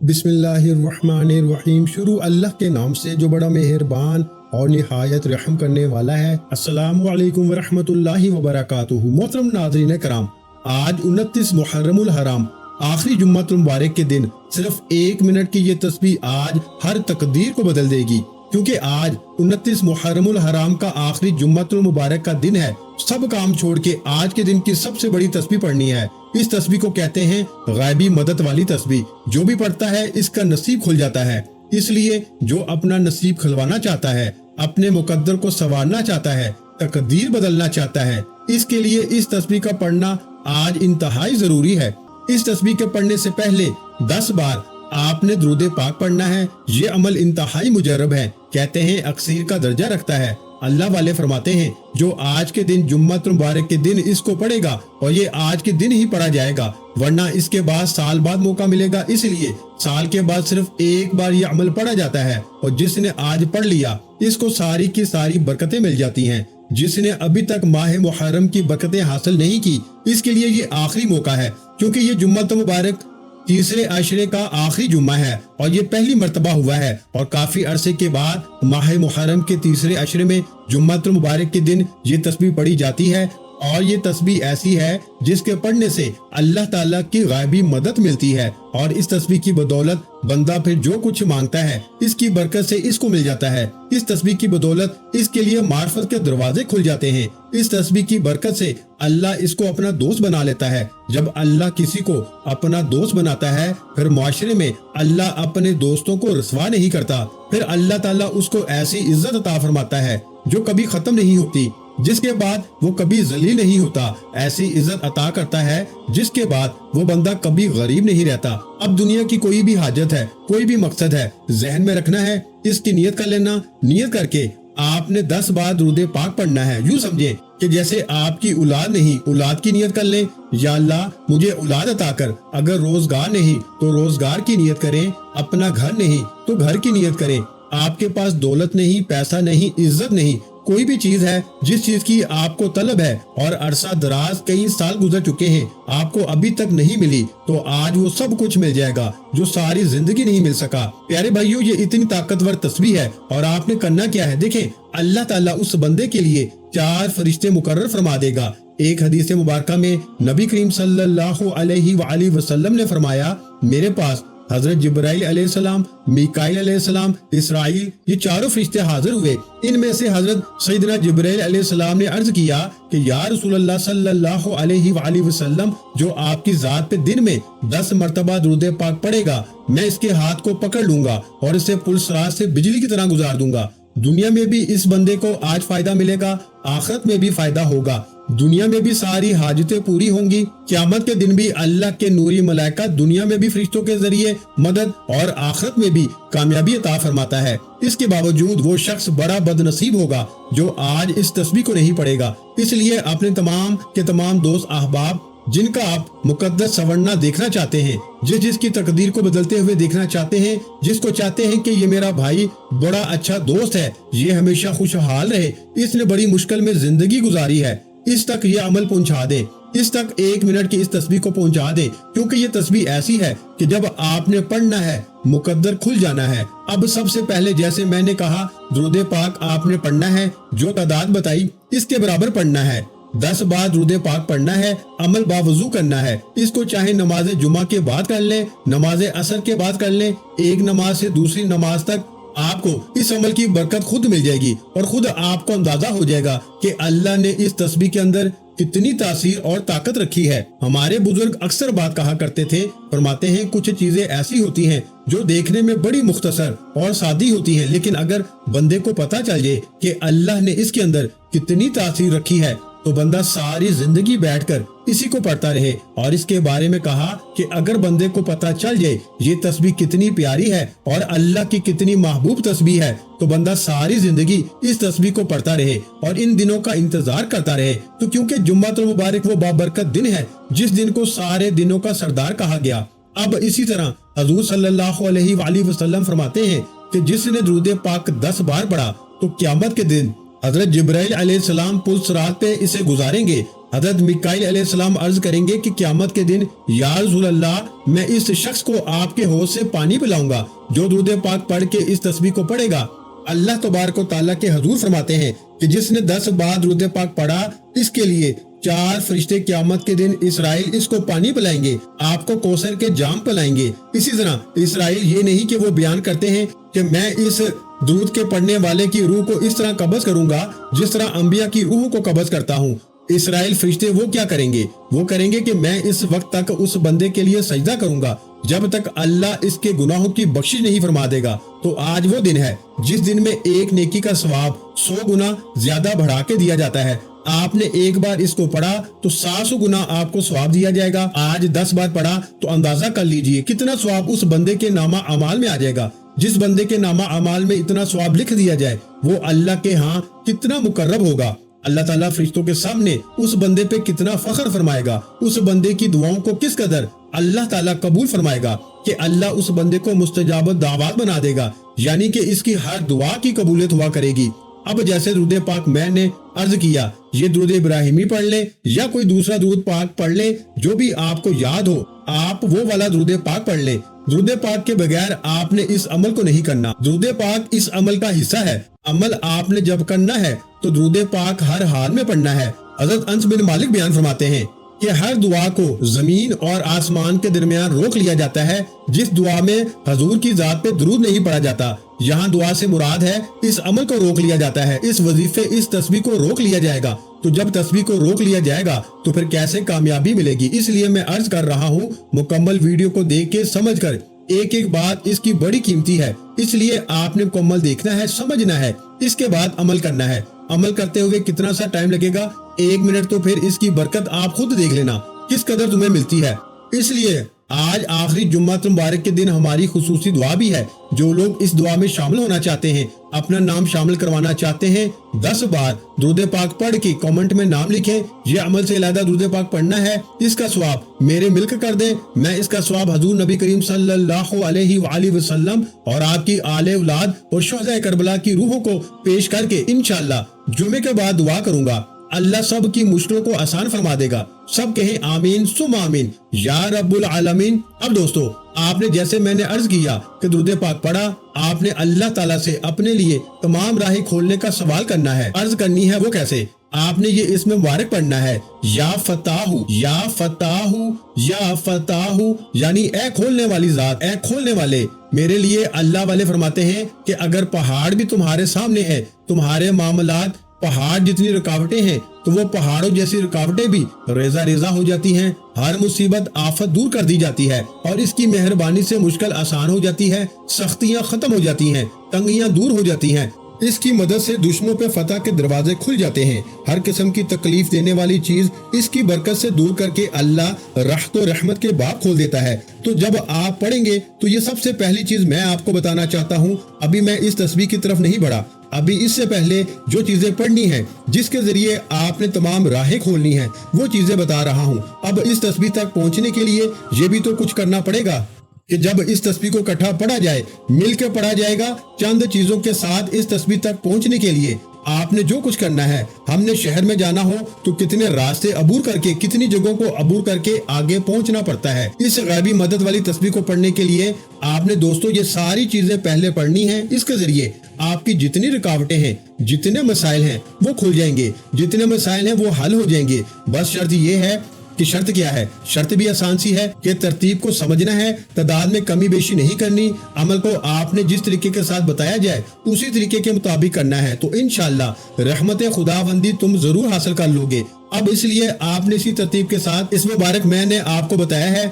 बिस्मिल्लाहिर्रहमानिर्रहीम। शुरू अल्लाह के नाम से जो बड़ा मेहरबान और निहायत रहम करने वाला है। अस्सलामु अलैकुम वरहमतुल्लाहि वबरकातुहू। मोहतरम नाज़रीन कराम, आज 29 मुहर्रमुल हराम आखिरी जुम्मतुल मुबारक के दिन सिर्फ 1 मिनट की ये तस्बीह आज हर तकदीर को बदल देगी, क्योंकि आज 29 मुहर्रमुल हराम का आखिरी जुम्मतुल मुबारक का दिन है। सब काम छोड़ के आज के दिन की सबसे बड़ी तस्बीह पढ़नी है। इस तस्बीह को कहते हैं गायबी मदद वाली तस्बीह। जो भी पढ़ता है इसका नसीब खुल जाता है। इसलिए जो अपना नसीब खुलवाना चाहता है, अपने मुकद्दर को संवारना चाहता है, तकदीर बदलना चाहता है, इसके लिए इस तस्बीह का पढ़ना आज इंतहाई जरूरी है। इस तस्बीह के पढ़ने से पहले 10 बार आपने दुरूद पाक पढ़ना है। ये अमल इंतहाई मुजर्रब है, कहते हैं अक्सीर का दर्जा रखता है। अल्लाह वाले फरमाते हैं जो आज के दिन जुम्मतुल मुबारक के दिन इसको पढ़ेगा और ये आज के दिन ही पढ़ा जाएगा, वरना इसके बाद साल बाद मौका मिलेगा। इसलिए साल के बाद सिर्फ एक बार ये अमल पढ़ा जाता है और जिसने आज पढ़ लिया इसको सारी की सारी बरकतें मिल जाती हैं। जिसने अभी तक माह मुहर्रम की बरकतें हासिल नहीं की, इसके लिए ये आखिरी मौका है, क्योंकि ये जुम्मतुल मुबारक तीसरे अशरे का आखिरी जुम्मा है और ये पहली मर्तबा हुआ है। और काफी अरसे के बाद माह मुहर्रम के तीसरे अशरे में जुम्मतुल मुबारक के दिन ये तस्बीह पढ़ी जाती है। और ये तस्बीह ऐसी है जिसके पढ़ने से अल्लाह ताला की गायबी मदद मिलती है और इस तस्बीह की बदौलत बंदा फिर जो कुछ मांगता है इसकी बरकत से इसको मिल जाता है। इस तस्बीह की बदौलत इसके लिए मार्फत के दरवाजे खुल जाते हैं। इस तस्बीह की बरकत से अल्लाह इसको अपना दोस्त बना लेता है। जब अल्लाह किसी को अपना दोस्त बनाता है, फिर मुआशरे में अल्लाह अपने दोस्तों को रसवा नहीं करता। फिर अल्लाह ताला उसको ऐसी इज्जत अता फरमाता है जो कभी खत्म नहीं होती, जिसके बाद वो कभी जलील नहीं होता। ऐसी इज्जत अता करता है जिसके बाद वो बंदा कभी गरीब नहीं रहता। अब दुनिया की कोई भी हाजत है, कोई भी मकसद है, जहन में रखना है, इसकी नियत कर लेना। नियत करके आपने 10 बार दुरूद पाक पढ़ना है। यूँ समझे कि जैसे आपकी औलाद नहीं, औलाद की नियत कर लें, या अल्लाह मुझे औलाद अता कर। अगर रोजगार नहीं तो रोजगार की नियत करें। अपना घर नहीं तो घर की नियत करें। आपके पास दौलत नहीं, पैसा नहीं, इज्जत नहीं, कोई भी चीज है जिस चीज की आपको तलब है और अरसा दराज कई साल गुजर चुके हैं, आपको अभी तक नहीं मिली, तो आज वो सब कुछ मिल जाएगा जो सारी जिंदगी नहीं मिल सका। प्यारे भाइयों, ये इतनी ताकतवर तस्बीह है और आपने करना क्या है, देखें अल्लाह ताला उस बंदे के लिए 4 फरिश्ते मुकर्रर फरमा देगा। एक हदीस मुबारका में नबी करीम सल्लल्लाहु अलैहि वसल्लम ने फरमाया, मेरे पास हजरत जिब्राइल अलैहिस्सलाम, मीकाईल अलैहिस्सलाम, इसराइल, ये चारों फरिश्ते हाजिर हुए। इनमें से हजरत सैयदना जिब्राइल अलैहिस्सलाम ने अर्ज किया कि या रसूलल्लाह सल्लल्लाहु अलैहि वसल्लम, जो आपकी जात पे दिन में 10 मर्तबा दुरूद पाक पढ़ेगा, मैं इसके हाथ को पकड़ लूंगा और इसे पुलसराज से बिजली की तरह गुजार दूंगा। दुनिया में भी इस बंदे को आज फायदा मिलेगा, आखिरत में भी फायदा होगा। दुनिया में भी सारी हाजतें पूरी होंगी। क़यामत के दिन भी अल्लाह के नूरी मलाइका दुनिया में भी फरिश्तों के जरिए मदद और आखिरत में भी कामयाबी अता फरमाता है। इसके बावजूद वो शख्स बड़ा बदनसीब होगा जो आज इस तस्बीह को नहीं पढ़ेगा। इसलिए अपने तमाम के तमाम दोस्त अहबाब जिनका आप मुकद्दस संवरना देखना चाहते हैं, जिसकी तकदीर को बदलते हुए देखना चाहते हैं, जिसको चाहते हैं कि ये मेरा भाई बड़ा अच्छा दोस्त है, ये हमेशा खुशहाल रहे, इसने बड़ी मुश्किल में जिंदगी गुजारी है, इस तक ये अमल पहुंचा दे, इस तक 1 मिनट की इस तस्बीह को पहुंचा दे। क्योंकि ये तस्बीह ऐसी है कि जब आपने पढ़ना है मुकद्दर खुल जाना है। अब सबसे पहले जैसे मैंने कहा, दुरूद पाक आपने पढ़ना है, जो तादाद बताई इसके बराबर पढ़ना है। 10 बार दुरूद पाक पढ़ना है, अमल बावजू करना है। इसको चाहे नमाज जुमा के बाद कर लें, नमाज असर के बाद कर लें, एक नमाज से दूसरी नमाज तक आपको इस अमल की बरकत खुद मिल जाएगी और खुद आपको अंदाजा हो जाएगा कि अल्लाह ने इस तस्बीह के अंदर कितनी तासीर और ताकत रखी है। हमारे बुजुर्ग अक्सर बात कहा करते थे, फरमाते हैं कुछ चीजें ऐसी होती हैं जो देखने में बड़ी मुख्तसर और सादी होती हैं, लेकिन अगर बंदे को पता चल जाए कि अल्लाह ने इसके अंदर कितनी तासीर रखी है, तो बंदा सारी जिंदगी बैठकर इसी को पढ़ता रहे। और इसके बारे में कहा कि अगर बंदे को पता चल जाए ये तस्बीह कितनी प्यारी है और अल्लाह की कितनी महबूब तस्बीह है, तो बंदा सारी जिंदगी इस तस्बीह को पढ़ता रहे और इन दिनों का इंतजार करता रहे। तो क्योंकि जुम्मतुल मुबारक वो बाबरकत दिन है जिस दिन को सारे दिनों का सरदार कहा गया। अब इसी तरह हुजूर सल्लल्लाहु अलैहि वसल्लम फरमाते हैं कि जिसने दुरूद पाक 10 बार पढ़ा तो क़यामत के दिन हजरत जिब्राइल अलैहिस्सलाम पुल सिरात पे इसे गुजारेंगे। हजरत मिकाईल अलैहिस्सलाम अर्ज करेंगे कि क़यामत के दिन या रसूल अल्लाह, मैं इस शख्स को आपके हौज से पानी पिलाऊंगा जो दुरूद पाक पढ़ के इस तस्बीह को पढ़ेगा। अल्लाह तबारक व तआला के हजूर फरमाते हैं कि जिसने 10 बार दुरूद पाक पढ़ा, इसके लिए 4 फरिश्ते क़यामत के दिन इसराइल इसको पानी पिलाएंगे, आपको कौसर के जाम पिलाएंगे। इसी तरह इसराइल ये नहीं कि वो बयान करते हैं कि मैं इस दुरूद के पढ़ने वाले की रूह को इस तरह कब्ज करूंगा जिस तरह अंबिया की रूह को कब्ज करता हूँ। इसराइल फरिश्ते वो क्या करेंगे? वो करेंगे कि मैं इस वक्त तक उस बंदे के लिए सजदा करूंगा जब तक अल्लाह इसके गुनाहों की बख्शिश नहीं फरमा देगा। तो आज वो दिन है जिस दिन में एक नेकी का सवाब 100 गुना ज्यादा बढ़ा के दिया जाता है। आपने एक बार इसको पढ़ा तो 700 गुना आपको सवाब दिया जाएगा। आज 10 बार पढ़ा तो अंदाजा कर लीजिए कितना सवाब उस बंदे के नामा अमाल में आ जाएगा। जिस बंदे के नामा अमाल में इतना सवाब लिख दिया जाए वो अल्लाह के यहाँ कितना मुकर्रब होगा। अल्लाह ताला फरिश्तों के सामने उस बंदे पे कितना फख्र फरमाएगा। उस बंदे की दुआओं को किस कदर अल्लाह ताला कबूल फरमाएगा कि अल्लाह उस बंदे को मुस्तजाब दावत बना देगा, यानी कि इसकी हर दुआ की कबूलियत हुआ करेगी। अब जैसे दुरूद पाक मैंने अर्ज किया, ये दुरूद इब्राहिमी पढ़ ले या कोई दूसरा दुरूद पाक पढ़ ले, जो भी आपको याद हो आप वो वाला दुरूद पाक पढ़ ले। दुरूद पाक के बगैर आपने इस अमल को नहीं करना। दुरूद पाक इस अमल का हिस्सा है। अमल आपने जब करना है तो दुरूद पाक हर हाल में पढ़ना है। हज़रत अनस बिन मालिक बयान फरमाते हैं कि हर दुआ को जमीन और आसमान के दरमियान रोक लिया जाता है जिस दुआ में हजूर की जात पे दुरूद नहीं पढ़ा जाता। यहाँ दुआ से मुराद है इस अमल को रोक लिया जाता है, इस वजीफे इस तस्बीह को रोक लिया जाएगा। तो जब तस्बीह को रोक लिया जाएगा तो फिर कैसे कामयाबी मिलेगी। इसलिए मैं अर्ज कर रहा हूँ, मुकम्मल वीडियो को देख के समझ कर, एक एक बात इसकी बड़ी कीमती है, इसलिए आपने मुकम्मल देखना है, समझना है, इसके बाद अमल करना है। अमल करते हुए कितना सा टाइम लगेगा? 1 मिनट। तो फिर इसकी बरकत आप खुद देख लेना किस कदर तुम्हें मिलती है। इसलिए आज आखिरी जुम्मत मुबारक के दिन हमारी खुसूसी दुआ भी है। जो लोग इस दुआ में शामिल होना चाहते हैं, अपना नाम शामिल करवाना चाहते हैं, 10 बार दुरूद पाक पढ़ के कमेंट में नाम लिखें। ये अमल से इलादा दुरूद पाक पढ़ना है, इसका सवाब मेरे मिलकर कर दें। मैं इसका सवाब हजूर नबी करीम सल्लल्लाहु अलैहि वसल्लम और आपकी आले औलाद और शुहदाए करबला की रूहों को पेश करके इंशाअल्लाह जुमे के बाद दुआ करूंगा। अल्लाह सब की मुश्किलों को आसान फरमा देगा। सब कहें आमीन सुम आमीन या रब्बुल आलमीन। अब दोस्तों, आपने जैसे मैंने अर्ज किया कि दुरूद पाक पढ़ा, आपने अल्लाह ताला से अपने लिए तमाम राहें खोलने का सवाल करना है। अर्ज करनी है वो कैसे? आपने ये इसमें मुबारक पढ़ना है, या फताहू या फताहू या फताहू, यानी ए खोलने वाली जात, ए खोलने वाले। मेरे लिए अल्लाह वाले फरमाते हैं कि अगर पहाड़ भी तुम्हारे सामने है, तुम्हारे मामलात पहाड़ जितनी रुकावटें हैं तो वो पहाड़ों जैसी रुकावटें भी रेजा रेजा हो जाती हैं। हर मुसीबत आफत दूर कर दी जाती है और इसकी मेहरबानी से मुश्किल आसान हो जाती है, सख्तियां खत्म हो जाती हैं, तंगियां दूर हो जाती हैं। इसकी मदद से दुश्मनों पे फतह के दरवाजे खुल जाते हैं। हर किस्म की तकलीफ देने वाली चीज इसकी बरकत से दूर करके अल्लाह रहमत और रहमत के बाब खोल देता है। तो जब आप पढ़ेंगे तो ये सबसे पहली चीज मैं आपको बताना चाहता हूँ। अभी मैं इस तस्बीह की तरफ नहीं बढ़ा, अभी इससे पहले जो चीजें पढ़नी है, जिसके जरिए आपने तमाम राहें खोलनी है, वो चीजें बता रहा हूँ। अब इस तस्बीह तक पहुँचने के लिए ये भी तो कुछ करना पड़ेगा कि जब इस तस्बीह को इकट्ठा पढ़ा जाए, मिलकर पढ़ा जाएगा। चंद चीजों के साथ इस तस्बीह तक पहुंचने के लिए आपने जो कुछ करना है, हमने शहर में जाना हो तो कितने रास्ते अबूर करके, कितनी जगहों को अबूर करके आगे पहुंचना पड़ता है। इस गैबी मदद वाली तस्बीह को पढ़ने के लिए आपने दोस्तों ये सारी चीजें पहले पढ़नी है। इसके जरिए आपकी जितनी रुकावटें हैं, जितने मसाइल हैं वो खुल जाएंगे, जितने मसाइल हैं वो हल हो जाएंगे। बस शर्त ये है कि शर्त क्या है? शर्त भी आसान सी है कि तरतीब को समझना है, तादाद में कमी बेशी नहीं करनी, अमल को आपने जिस तरीके के साथ बताया जाए उसी तरीके के मुताबिक करना है, तो इंशाअल्लाह रहमत खुदाबंदी तुम जरूर हासिल कर लोगे। अब इसलिए आपने इसी तरतीब के साथ इस मुबारक मैंने आपको बताया है,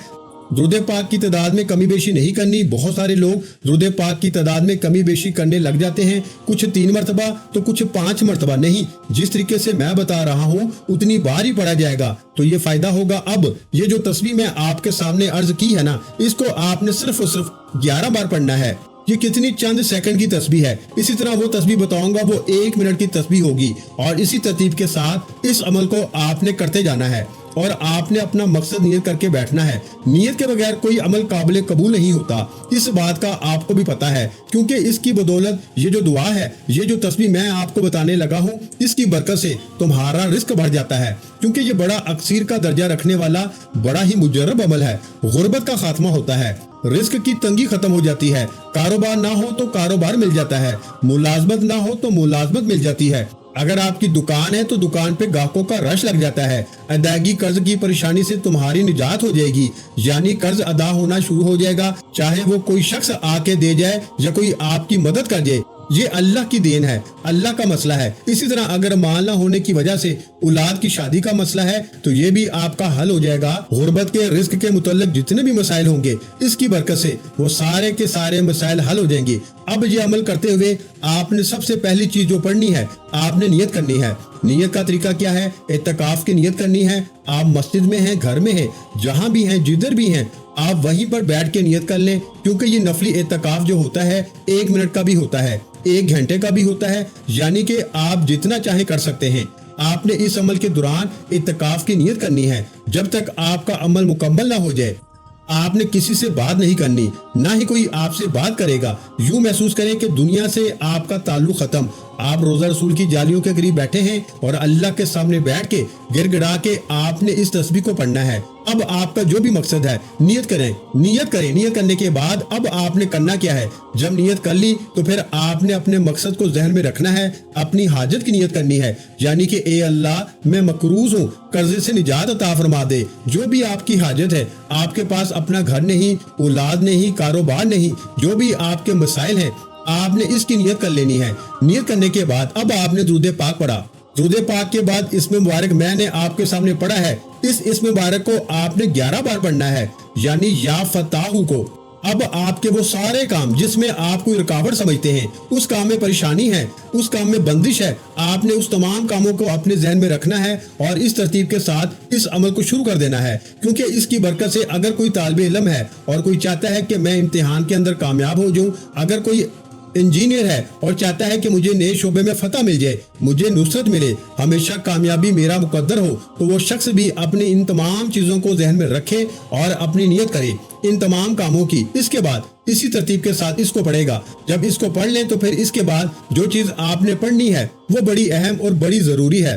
दुरूद पाक की तादाद में कमी बेशी नहीं करनी। बहुत सारे लोग दुरूद पाक की तादाद में कमी बेशी करने लग जाते हैं, कुछ 3 मरतबा तो कुछ 5 मरतबा। नहीं, जिस तरीके से मैं बता रहा हूँ उतनी बार ही पढ़ा जाएगा तो ये फायदा होगा। अब ये जो तस्बीह मैं आपके सामने अर्ज की है ना, इसको आपने सिर्फ और सिर्फ 11 बार पढ़ना है। ये कितनी चंद सेकंड की तस्बीह है। इसी तरह वो तस्बीह बताऊंगा वो 1 मिनट की तस्बीह होगी और इसी तरतीब के साथ इस अमल को आपने करते जाना है। और आपने अपना मकसद नियत करके बैठना है। नियत के बगैर कोई अमल काबिल कबूल नहीं होता। इस बात का आपको भी पता है, क्योंकि इसकी बदौलत ये जो दुआ है, ये जो तस्बीह मैं आपको बताने लगा हूँ, इसकी बरकत से तुम्हारा रिस्क बढ़ जाता है, क्योंकि ये बड़ा अक्सीर का दर्जा रखने वाला बड़ा ही मुजर्रब अमल है। गुर्बत का खात्मा होता है, रिस्क की तंगी खत्म हो जाती है, कारोबार ना हो तो कारोबार मिल जाता है, मुलाजमत ना हो तो मुलाजमत मिल जाती है। अगर आपकी दुकान है तो दुकान पे ग्राहकों का रश लग जाता है। अदायगी कर्ज की परेशानी से तुम्हारी निजात हो जाएगी, यानी कर्ज अदा होना शुरू हो जाएगा, चाहे वो कोई शख्स आके दे जाए या कोई आपकी मदद कर जाए। ये अल्लाह की देन है, अल्लाह का मसला है। इसी तरह अगर माल ना होने की वजह से औलाद की शादी का मसला है तो ये भी आपका हल हो जाएगा। गुर्बत के रिस्क के मुतल्लिक जितने भी मसाइल होंगे, इसकी बरकत से वो सारे के सारे मसाइल हल हो जाएंगे। अब ये अमल करते हुए आपने सबसे पहली चीज जो पढ़नी है, आपने नियत करनी है। नियत का तरीका क्या है? इत्तिकाफ की नियत करनी है। आप मस्जिद में हैं, घर में हैं, जहां भी हैं, जिधर भी हैं, आप वहीं पर बैठ के नियत कर लें, क्योंकि ये नफली इत्तिकाफ जो होता है 1 मिनट का भी होता है, 1 घंटे का भी होता है, यानी कि आप जितना चाहे कर सकते हैं। आपने इस अमल के दौरान इत्तिकाफ की नियत करनी है। जब तक आपका अमल मुकम्मल ना हो जाए, आपने किसी से बात नहीं करनी, ना ही कोई आपसे बात करेगा। यूं महसूस करें कि दुनिया से आपका ताल्लुक खत्म। आप रोजा रसूल की जालियों के करीब बैठे हैं और अल्लाह के सामने बैठ के गिड़गिड़ा के आपने इस तस्बीह को पढ़ना है। अब आपका जो भी मकसद है, नियत करें। नियत करने के बाद अब आपने करना क्या है? जब नियत कर ली तो फिर आपने अपने मकसद को जहन में रखना है, अपनी हाजत की नियत करनी है, यानी कि ए अल्लाह, मैं मकरूज हूँ, कर्जे से निजात अता फरमा दे। जो भी आपकी हाजत है, आपके पास अपना घर नहीं, औलाद नहीं, कारोबार नहीं, जो भी आपके मसाइल हैं, आपने इसकी नियत कर लेनी है। नियत करने के बाद अब आपने दुरूद पाक पढ़ा। दुरूद पाक के बाद इस्म मुबारक मैंने आपके सामने पढ़ा है। इस इस्म मुबारक को आपने 11 बार पढ़ना है, यानी या फताहू को। अब आपके वो सारे काम जिसमें आप कोई रुकावट समझते हैं, उस काम में परेशानी है, उस काम में बंदिश है, आपने उस तमाम कामों को अपने जहन में रखना है और इस तरतीब के साथ इस अमल को शुरू कर देना है। क्योंकि इसकी बरकत से अगर कोई तालिब इल्म है और कोई चाहता है कि मैं इम्तिहान के अंदर कामयाब हो जाऊं, अगर कोई इंजीनियर है और चाहता है कि मुझे नए शोबे में फतह मिल जाए, मुझे नुसरत मिले, हमेशा कामयाबी मेरा मुकद्दर हो, तो वो शख्स भी अपनी इन तमाम चीज़ों को जहन में रखे और अपनी नियत करे इन तमाम कामों की। इसके बाद इसी तरतीब के साथ इसको पढ़ेगा। जब इसको पढ़ लें तो फिर इसके बाद जो चीज़ आपने पढ़नी है वो बड़ी अहम और बड़ी ज़रूरी है,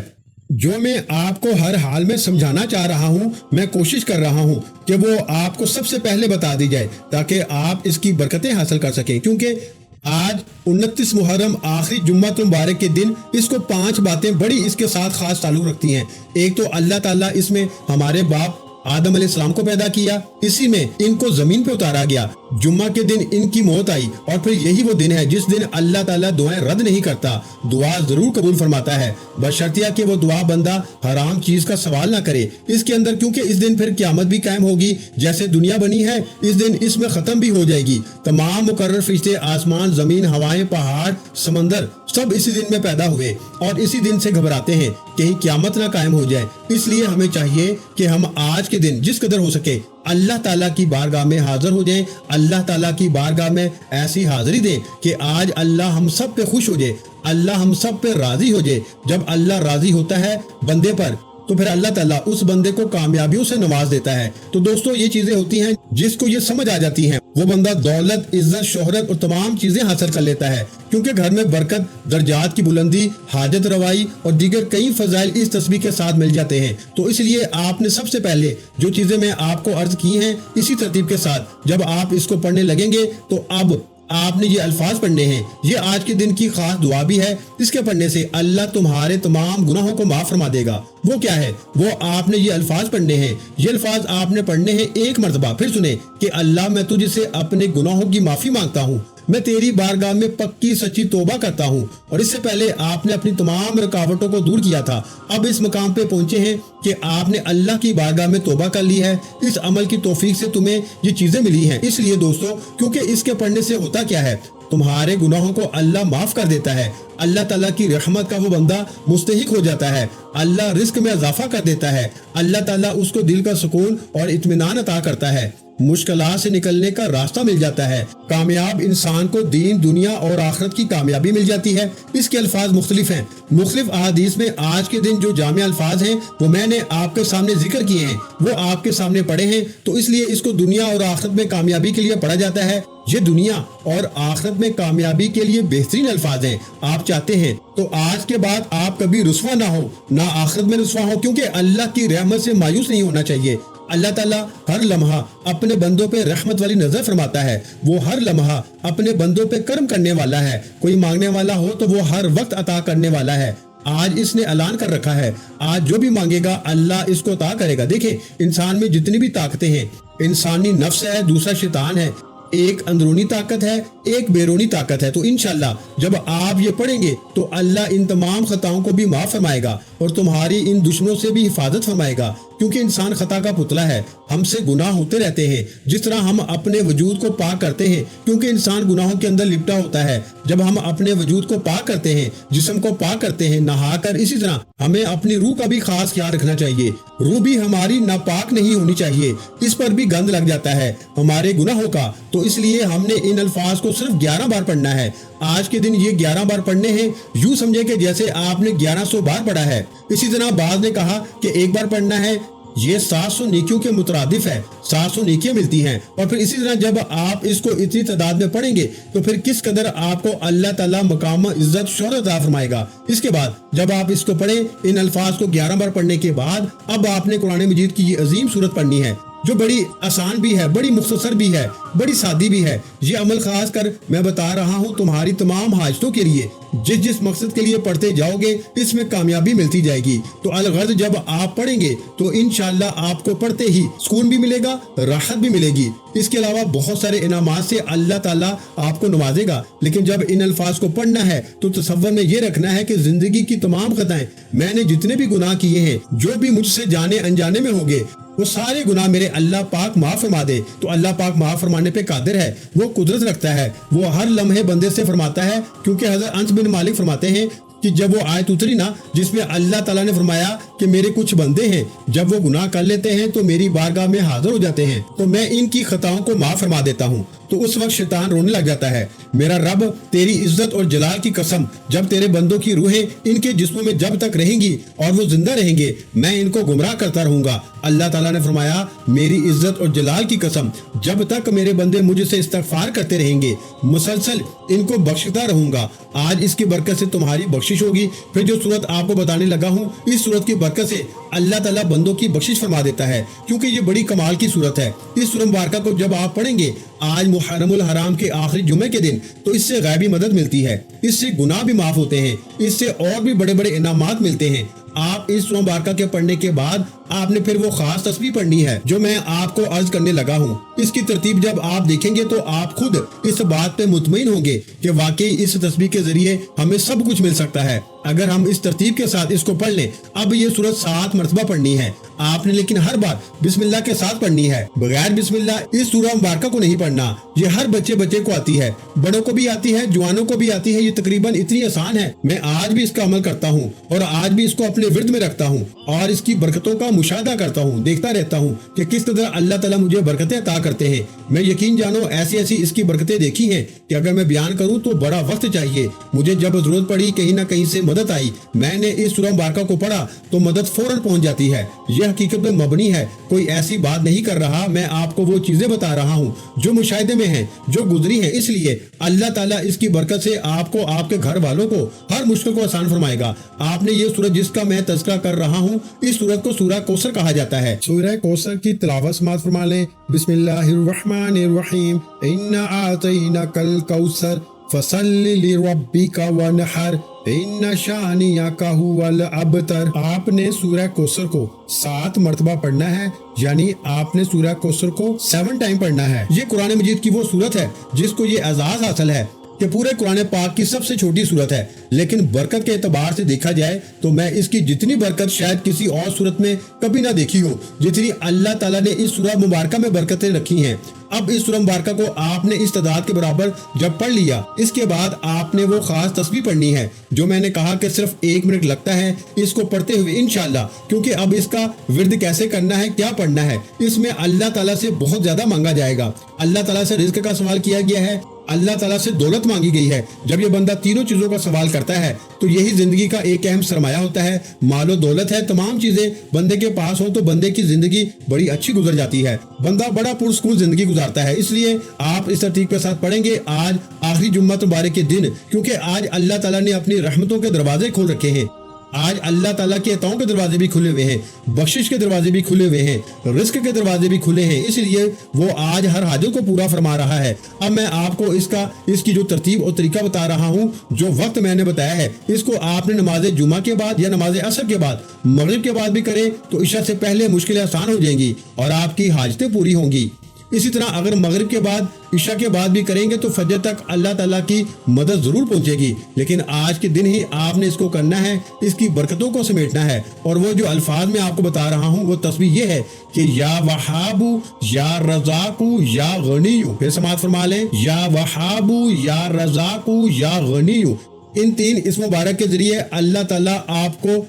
जो मैं आपको हर हाल में समझाना चाह रहा हूँ। मैं कोशिश कर रहा हूँ कि वो आपको सबसे पहले बता दी जाए ताकि आप इसकी बरकतें हासिल कर सकें। क्योंकि आज 29 मुहर्रम आखिरी जुम्मतुल मुबारक के दिन इसको 5 बातें बड़ी इसके साथ खास ताल्लुक रखती हैं। एक तो अल्लाह ताला इसमें हमारे बाप आदम अलैहिस्सलाम को पैदा किया, इसी में इनको जमीन पे उतारा गया, जुम्मा के दिन इनकी मौत आई और फिर यही वो दिन है जिस दिन अल्लाह ताला दुआएं रद्द नहीं करता, दुआ जरूर कबूल फरमाता है, बशर्तिया कि वो दुआ बंदा हराम चीज का सवाल ना करे इसके अंदर, क्योंकि इस दिन फिर क़यामत भी कायम होगी। जैसे दुनिया बनी है इस दिन इसमें खत्म भी हो जाएगी। तमाम मुकर्रर फरिश्ते, आसमान, जमीन, हवाएं, पहाड़, समंदर सब इसी दिन में पैदा हुए और इसी दिन से घबराते हैं कहीं क़यामत ना कायम हो जाए। इसलिए हमें चाहिए कि हम आज के दिन जिस कदर हो सके अल्लाह ताला की बारगाह में हाजिर हो जाएं, अल्लाह ताला की बारगाह में ऐसी हाजिरी दें कि आज अल्लाह हम सब पे खुश हो जाए, अल्लाह हम सब पे राजी हो जाए। जब अल्लाह राजी होता है बंदे पर तो फिर अल्लाह ताला उस बंदे को कामयाबियों से नवाज देता है। तो दोस्तों ये चीजें होती हैं जिसको ये समझ आ जाती हैं, वो बंदा दौलत, इज्जत, शोहरत और तमाम चीजें हासिल कर लेता है, क्योंकि घर में बरकत, दर्जात की बुलंदी, हाजत रवाई और दीगर कई फजाइल इस तस्बीह के साथ मिल जाते हैं। तो इसलिए आपने सबसे पहले जो चीजें मैं आपको अर्ज की हैं, इसी तरतीब के साथ जब आप इसको पढ़ने लगेंगे तो अब आपने ये अल्फाज पढ़ने हैं। ये आज के दिन की खास दुआ भी है, इसके पढ़ने से अल्लाह तुम्हारे तमाम गुनाहों को माफ फरमा देगा। वो क्या है? वो आपने ये अल्फाज पढ़ने हैं। ये अल्फाज आपने पढ़ने हैं 1 मरतबा। फिर सुने कि अल्लाह, मैं तुझसे अपने गुनाहों की माफी मांगता हूँ, मैं तेरी बारगाह में पक्की सच्ची तौबा करता हूँ। और इससे पहले आपने अपनी तमाम रुकावटों को दूर किया था, अब इस मकाम पे पहुंचे हैं कि आपने अल्लाह की बारगाह में तौबा कर ली है। इस अमल की तौफीक से तुम्हें ये चीजें मिली हैं। इसलिए दोस्तों, क्योंकि इसके पढ़ने से होता क्या है, तुम्हारे गुनाहों को अल्लाह माफ कर देता है, अल्लाह ताला की रहमत का वो बंदा मुस्तहिक हो जाता है, अल्लाह रिस्क में इजाफा कर देता है, अल्लाह ताला उसको दिल का सुकून और इत्मीनान अता करता है। मुश्किलात से निकलने का रास्ता मिल जाता है। कामयाब इंसान को दीन, दुनिया और आखिरत की कामयाबी मिल जाती है। इसके अल्फाज मुख्तलिफ हैं। मुख्तलिफ अहादीस में आज के दिन जो जामिया अल्फाज हैं वो मैंने आपके सामने जिक्र किए हैं, वो आपके सामने पढ़े हैं, तो इसलिए इसको दुनिया और आखिरत में कामयाबी के लिए पढ़ा जाता है। ये दुनिया और आखिरत में कामयाबी के लिए बेहतरीन अल्फाज हैं। आप चाहते हैं तो आज के बाद आप कभी रुस्वा ना हो, ना आखिरत में रुस्वा हो, क्योंकि अल्लाह की रहमत से मायूस नहीं होना चाहिए। अल्लाह ताला हर लम्हा अपने बंदों पे रहमत वाली नजर फरमाता है। वो हर लम्हा अपने बंदों पे कर्म करने वाला है। कोई मांगने वाला हो तो वो हर वक्त अता करने वाला है। आज इसने ऐलान कर रखा है, आज जो भी मांगेगा अल्लाह इसको अता करेगा। देखें, इंसान में जितनी भी ताकतें हैं, इंसानी नफ्स है, दूसरा शैतान है, एक अंदरूनी ताकत है, एक बैरूनी ताकत है। तो इंशाल्लाह जब आप ये पढ़ेंगे तो अल्लाह इन तमाम खताओं को भी माफ फरमाएगा और तुम्हारी इन दुश्मनों से भी हिफाजत फरमाएगा, क्योंकि इंसान खता का पुतला है। हमसे गुनाह होते रहते हैं। जिस तरह हम अपने वजूद को पाक करते हैं, क्योंकि इंसान गुनाहों के अंदर लिपटा होता है, जब हम अपने वजूद को पाक करते हैं, जिस्म को पाक करते हैं नहाकर, इसी तरह हमें अपनी रूह का भी खास ख्याल रखना चाहिए। रूह भी हमारी नापाक नहीं होनी चाहिए, इस पर भी गंद लग जाता है हमारे गुनाहों का। तो इसलिए हमने इन अल्फाज को सिर्फ 11 बार पढ़ना है। आज के दिन ये 11 बार पढ़ने हैं, यूं समझे कि जैसे आपने 1100 बार पढ़ा है। इसी तरह बाज़ ने कहा कि एक बार पढ़ना है, ये 700 नेकियों के मुतरादिफ है, 700 नेकियां मिलती हैं। और फिर इसी तरह जब आप इसको इतनी तादाद में पढ़ेंगे तो फिर किस कदर आपको अल्लाह ताला मकाम, इज्जत, शोहरत अता फरमाएगा। इसके बाद जब आप इसको पढ़ें, इन अल्फाज को 11 बार पढ़ने के बाद अब आपने कुरान मजीद की ये अजीम सूरत पढ़नी है, जो बड़ी आसान भी है, बड़ी मुख्तसर भी है, बड़ी सादी भी है। ये अमल खास कर मैं बता रहा हूँ तुम्हारी तमाम हाजतों के लिए। जिस जिस मकसद के लिए पढ़ते जाओगे इसमें कामयाबी मिलती जाएगी। तो अलगर्ज जब आप पढ़ेंगे तो इंशाल्लाह आपको पढ़ते ही सुकून भी मिलेगा, राहत भी मिलेगी। इसके अलावा बहुत सारे इनामात से अल्लाह ताला आपको नवाजेगा। लेकिन जब इन अल्फाज को पढ़ना है तो तसव्वुर में ये रखना है कि जिंदगी की तमाम खताएं, मैंने जितने भी गुनाह किए हैं, जो भी मुझसे जाने अनजाने में होंगे, वो सारे गुनाह मेरे अल्लाह पाक माफ फरमा दे। तो अल्लाह पाक माफ फरमाने पे कादिर है, वो कुदरत रखता है, वो हर लम्हे बंदे से फरमाता है। क्योंकि हज़रत अनस बिन मालिक फरमाते हैं कि जब वो आयत उतरी ना जिसमें अल्लाह ताला ने फरमाया कि मेरे कुछ बंदे हैं, जब वो गुनाह कर लेते हैं तो मेरी बारगाह में हाजिर हो जाते हैं, तो मैं इनकी खताओं को माफ फरमा देता हूँ। तो उस वक्त शैतान रोने लग जाता है, मेरा रब तेरी इज्जत और जलाल की कसम, जब तेरे बंदों की रूहें इनके जिस्मों में जब तक रहेंगी और वो जिंदा रहेंगे, मैं इनको गुमराह करता रहूंगा। अल्लाह ताला ने फरमाया, मेरी इज्जत और जलाल की कसम, जब तक मेरे बंदे मुझसे इस्तगफार करते रहेंगे, मुसलसल इनको बख्शता रहूंगा। आज इसकी बरकत से तुम्हारी बख्शिश होगी। फिर जो सूरत आपको बताने लगा हूँ, इस सूरत की बरकत से अल्लाह ताला बंदों की बख्शिश फरमा देता है, क्योंकि ये बड़ी कमाल की सूरत है। इस सूरत मुबारका को जब आप पढ़ेंगे आज मुहर्रमुल हराम के आखिरी जुमे के दिन, तो इससे गैबी मदद मिलती है, इससे गुनाह भी माफ होते हैं, इससे और भी बड़े बड़े इनामात मिलते हैं। आप इस सूरह मुबारका के पढ़ने के बाद आपने फिर वो खास तस्बीह पढ़नी है जो मैं आपको अर्ज करने लगा हूँ। इसकी तरतीब जब आप देखेंगे तो आप खुद इस बात पे मुतमईन होंगे कि वाकई इस तस्बीह के जरिए हमें सब कुछ मिल सकता है अगर हम इस तरतीब के साथ इसको पढ़ लें। अब ये सूरत 7 मरतबा पढ़नी है आपने, लेकिन हर बार बिस्मिल्लाह के साथ पढ़नी है, बगैर बिस्मिल्लाह इस सूरह मुबारका को नहीं पढ़ना। ये हर बच्चे को आती है, बड़ों को भी आती है, जवानों को भी आती है। ये तकरीबन इतनी आसान है, मैं आज भी इसका अमल करता हूँ और आज भी इसको अपने विर्द में रखता हूँ और इसकी बरकतों का मुशाहदा करता हूँ, देखता रहता हूँ कि किस तरह अल्लाह ताला मुझे बरकतें अता करते हैं। मैं यकीन जानो ऐसी ऐसी इसकी बरकतें देखी हैं कि अगर मैं बयान करूँ तो बड़ा वक्त चाहिए। मुझे जब जरूरत पड़ी, कहीं ना कहीं से मदद आई, मैंने इस सूरह मुबारका को पढ़ा तो मदद फौरन पहुंच जाती है। यह हकीकत में मबनी है, कोई ऐसी बात नहीं कर रहा, मैं आपको वो चीजें बता रहा हूँ जो मुशाहिदे में हैं, जो गुजरी हैं। इसलिए अल्लाह ताला इसकी बरकत से आपको, आपके घर वालों को हर मुश्किल को आसान फरमाएगा। आपने ये सूरत जिसका मैं तज़किरा कर रहा हूँ, इस सूरत को सूरह कौसर कहा जाता है। सूरह कौसर की तिलावत समाअत फरमा लें। बिस्मिल्लाहिर्रहमानिर्रहीम, इन्ना आतैनाकल कौसर फसल्लि लिरब्बिका वनहर इन्ना शानियाका हुवल अबतर। आपने सूरह कौसर को 7 मरतबा पढ़ना है, यानी आपने सूरह कौसर को 7 टाइम पढ़ना है। ये कुरान मजीद की वो सूरत है जिसको ये एजाज हासिल है کہ पूरे कुरान पाक की सबसे छोटी सूरत है, लेकिन बरकत के एतबार से देखा जाए तो मैं इसकी जितनी बरकत शायद किसी और सूरत में कभी ना देखी हो, जितनी अल्लाह ताला ने इस सूरह मुबारका में बरकतें रखी हैं। अब इस सूरह मुबारका को आपने इस तादाद के बराबर जब पढ़ लिया, इसके बाद आपने वो खास तस्बीह पढ़नी है जो मैंने कहा कि सिर्फ 1 मिनट लगता है इसको पढ़ते हुए इंशाअल्लाह। क्योंकि अब इसका विर्द कैसे करना है, क्या पढ़ना है, इसमें अल्लाह ताला से बहुत ज्यादा मांगा जाएगा। अल्लाह ताला से रिज़्क़ का सवाल किया गया है, अल्लाह ताला से दौलत मांगी गई है। जब ये बंदा तीनों चीजों का सवाल करता है तो यही जिंदगी का एक अहम सरमाया होता है। मालो दौलत है, तमाम चीजें बंदे के पास हो तो बंदे की जिंदगी बड़ी अच्छी गुजर जाती है, बंदा बड़ा पुरस्कून जिंदगी गुजारता है। इसलिए आप इस तरतीब के साथ पढ़ेंगे आज आखिरी जुम्मा मुबारक के दिन, क्योंकि आज अल्लाह ताला ने अपनी रहमतों के दरवाजे खोल रखे हैं। आज अल्लाह ताला के अताओं के दरवाजे भी खुले हुए हैं, बख्शिश के दरवाजे भी खुले हुए हैं, रिस्क के दरवाजे भी खुले हैं, इसलिए वो आज हर हाजत को पूरा फरमा रहा है। अब मैं आपको इसकी जो तरतीब और तरीका बता रहा हूँ, जो वक्त मैंने बताया है, इसको आपने नमाज जुमा के बाद या नमाज असर के बाद, मगरिब के बाद भी करें तो इशा से पहले मुश्किलें आसान हो जाएंगी और आपकी हाजतें पूरी होंगी। इसी तरह अगर मगरिब के बाद, इशा के बाद भी करेंगे तो फजर तक अल्लाह ताला की मदद जरूर पहुंचेगी। लेकिन आज के दिन ही आपने इसको करना है, इसकी बरकतों को समेटना है। और वो जो अल्फाज मैं आपको बता रहा हूँ वो तस्बीह ये है कि या वहाबू या रज़ाकू या गनीयू, फिर समाअत फरमा लें, या वहाबू या रज़ाकू या गनीयू। इन 3 इस्म मुबारक के जरिए अल्लाह ताला आपको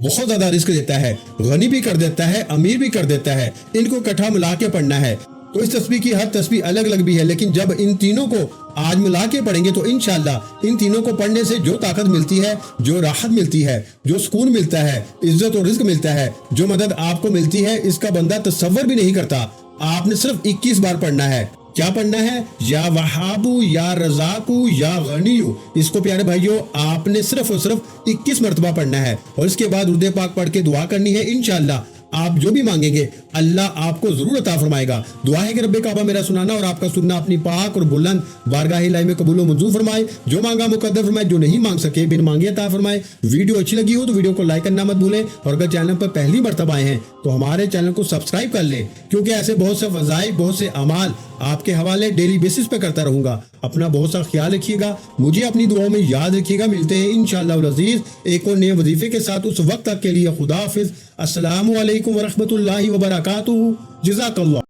बहुत ज्यादा रिस्क देता है, गनी भी कर देता है, अमीर भी कर देता है। इनको इकट्ठा मिला के पढ़ना है। तो इस तस्बीह की हर तस्बीह अलग अलग भी है, लेकिन जब इन तीनों को आज मिला के पढ़ेंगे तो इंशाअल्लाह इन तीनों को पढ़ने से जो ताकत मिलती है, जो राहत मिलती है, जो सुकून मिलता है, इज्जत और रिज्क मिलता है, जो मदद आपको मिलती है, इसका बंदा तसव्वुर भी नहीं करता। आपने सिर्फ 21 बार पढ़ना है। क्या पढ़ना है? या वहाबू या रज़ाकू या गनीयू। इसको प्यारे भाइयों आपने सिर्फ और सिर्फ 21 मरतबा पढ़ना है और इसके बाद दुरूद पाक पढ़ के दुआ करनी है। इंशाअल्लाह आप जो भी मांगेंगे अल्लाह आपको जरूर अता फरमाएगा। दुआ है कि रब्बे काबा मेरा सुनाना और आपका सुनना अपनी पाक और बुलंद बारगाह इलाही में कबूल व मंजूर फरमाए। जो मांगा मुकद्दर फरमाए, जो नहीं मांग सके बिन मांगे अता फरमाए। वीडियो अच्छी लगी हो तो वीडियो को लाइक करना मत भूलें और अगर चैनल पर पहली मर्तबा आए हैं तो हमारे चैनल को सब्सक्राइब कर लें, क्योंकि ऐसे बहुत से वज़ाइफ, बहुत से अमाल आपके हवाले डेली बेसिस पे करता रहूंगा। अपना बहुत सा ख्याल रखिएगा, मुझे अपनी दुआओं में याद रखिएगा। मिलते हैं इंशाअल्लाह अज़ीज़ एक और नए वजीफे के साथ। उस वक्त तक के लिए खुदा हाफिज़। अस्सलामु अलैकुम व रहमतुल्लाहि व बरकातुहू। जज़ाकल्लाह।